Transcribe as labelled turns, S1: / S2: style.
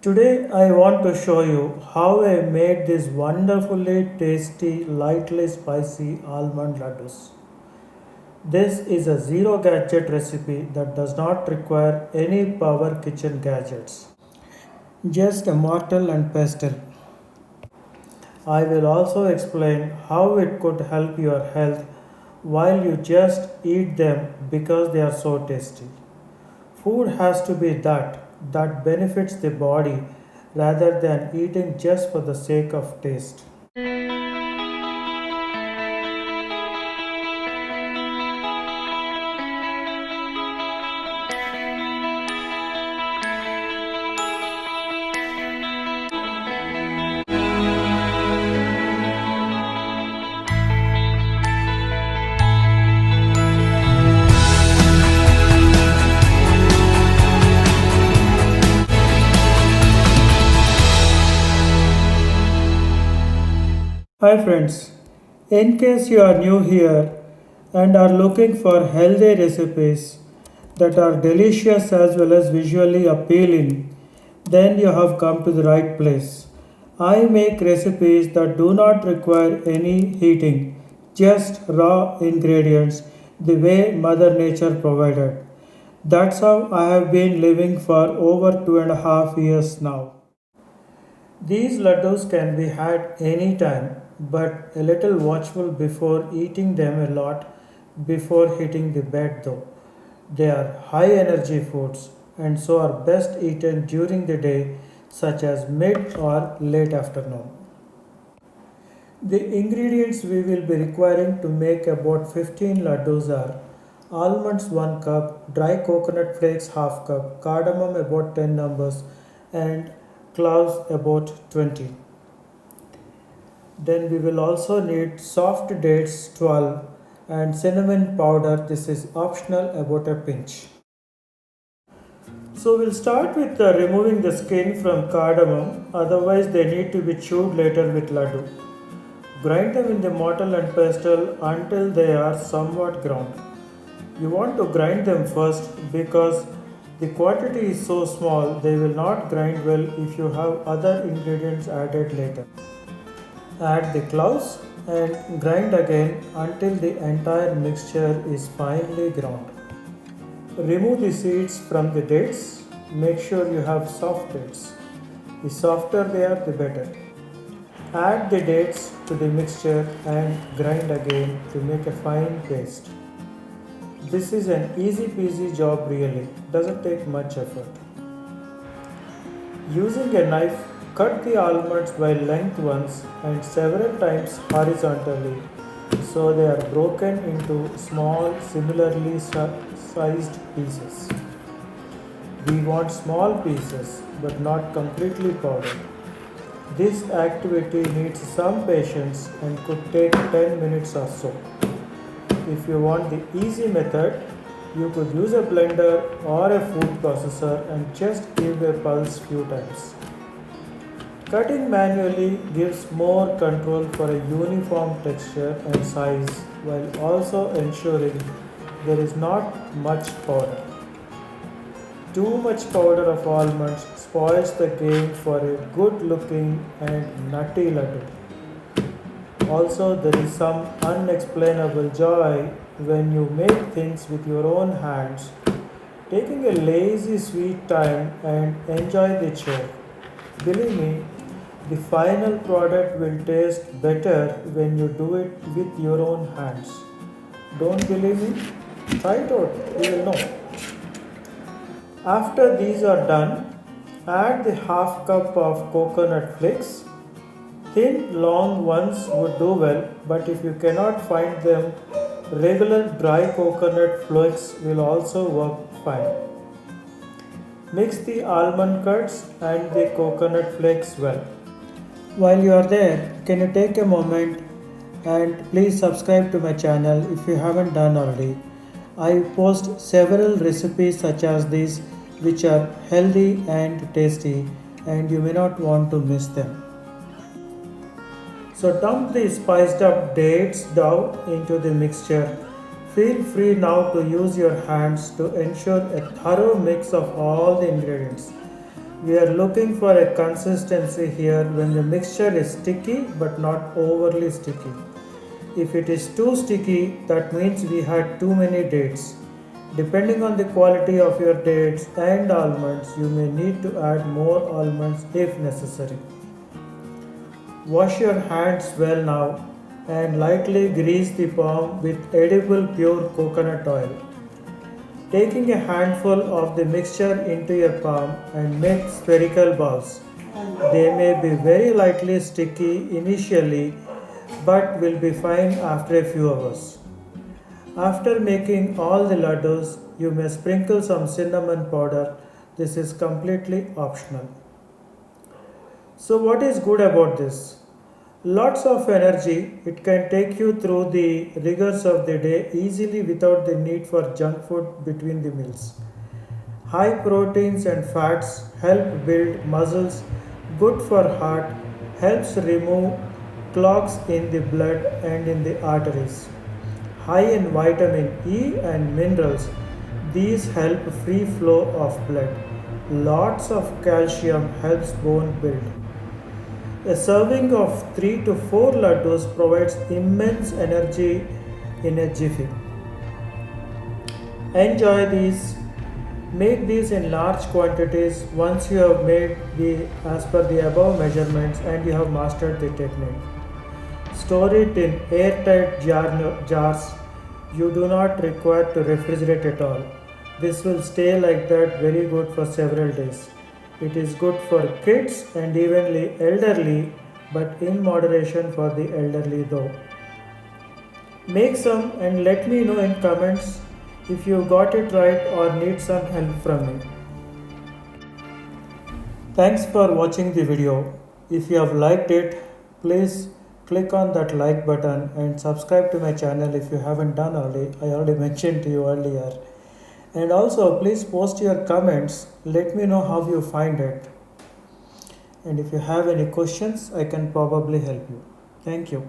S1: Today I want to show you how I made these wonderfully tasty, lightly spicy almond laddus. This is a zero gadget recipe that does not require any power kitchen gadgets. Just a mortar and pestle. I will also explain how it could help your health while you just eat them because they are so tasty. Food has to be that benefits the body rather than eating just for the sake of taste. Hi friends, in case you are new here and are looking for healthy recipes that are delicious as well as visually appealing, then you have come to the right place. I make recipes that do not require any heating, just raw ingredients the way Mother Nature provided. That's how I have been living for over 2.5 years now. These laddus can be had anytime, but a little watchful before eating them a lot before hitting the bed though. They are high energy foods and so are best eaten during the day, such as mid or late afternoon. The ingredients we will be requiring to make about 15 laddus are almonds 1 cup, dry coconut flakes half cup, cardamom about 10 numbers, and cloves about 20. Then we will also need soft dates 12 and cinnamon powder. This is optional, about a pinch. So we'll start with removing the skin from cardamom, otherwise they need to be chewed later with laddu. Grind them in the mortar and pestle until they are somewhat ground. You want to grind them first because the quantity is so small they will not grind well if you have other ingredients added later. Add the cloves and grind again until the entire mixture is finely ground. Remove the seeds from the dates. Make sure you have soft dates. The softer they are, the better. Add the dates to the mixture and grind again to make a fine paste. This is an easy peasy job really, doesn't take much effort. Using a knife, cut the almonds by length once and several times horizontally so they are broken into small similarly sized pieces. We want small pieces but not completely powdered. This activity needs some patience and could take 10 minutes or so. If you want the easy method, you could use a blender or a food processor and just give a pulse few times. Cutting manually gives more control for a uniform texture and size while also ensuring there is not much powder. Too much powder of almonds spoils the game for a good looking and nutty laddu. Also, there is some unexplainable joy when you make things with your own hands, taking a lazy sweet time and enjoy the chore. Believe me, the final product will taste better when you do it with your own hands. Don't believe me? Try it out, you will know. After these are done, add the half cup of coconut flakes. Thin, long ones would do well, but if you cannot find them, regular dry coconut flakes will also work fine. Mix the almond cuts and the coconut flakes well. While you are there, can you take a moment and please subscribe to my channel if you haven't done already. I post several recipes such as these which are healthy and tasty and you may not want to miss them. So dump the spiced up dates dough into the mixture. Feel free now to use your hands to ensure a thorough mix of all the ingredients. We are looking for a consistency here when the mixture is sticky but not overly sticky. If it is too sticky, that means we had too many dates. Depending on the quality of your dates and almonds, you may need to add more almonds if necessary. Wash your hands well now and lightly grease the palm with edible pure coconut oil. Taking a handful of the mixture into your palm and make spherical balls. They may be very lightly sticky initially but will be fine after a few hours. After making all the laddus, you may sprinkle some cinnamon powder. This is completely optional. So, what is good about this? Lots of energy. It can take you through the rigors of the day easily without the need for junk food between the meals. High proteins and fats help build muscles, good for heart, helps remove clogs in the blood and in the arteries. High in vitamin E and minerals, these help free flow of blood. Lots of calcium helps bone build. A serving of 3 to 4 laddus provides immense energy in a jiffy. Enjoy these. Make these in large quantities once you have made the as per the above measurements and you have mastered the technique. Store it in airtight jars. You do not require to refrigerate at all. This will stay like that very good for several days. It is good for kids and evenly elderly, but in moderation for the elderly though. Make some and let me know in comments if you got it right or need some help from me. Thanks for watching the video. If you have liked it, please click on that like button and subscribe to my channel if you haven't done already. I already mentioned to you earlier. And also please post your comments. Let me know how you find it. And if you have any questions, I can probably help you. Thank you.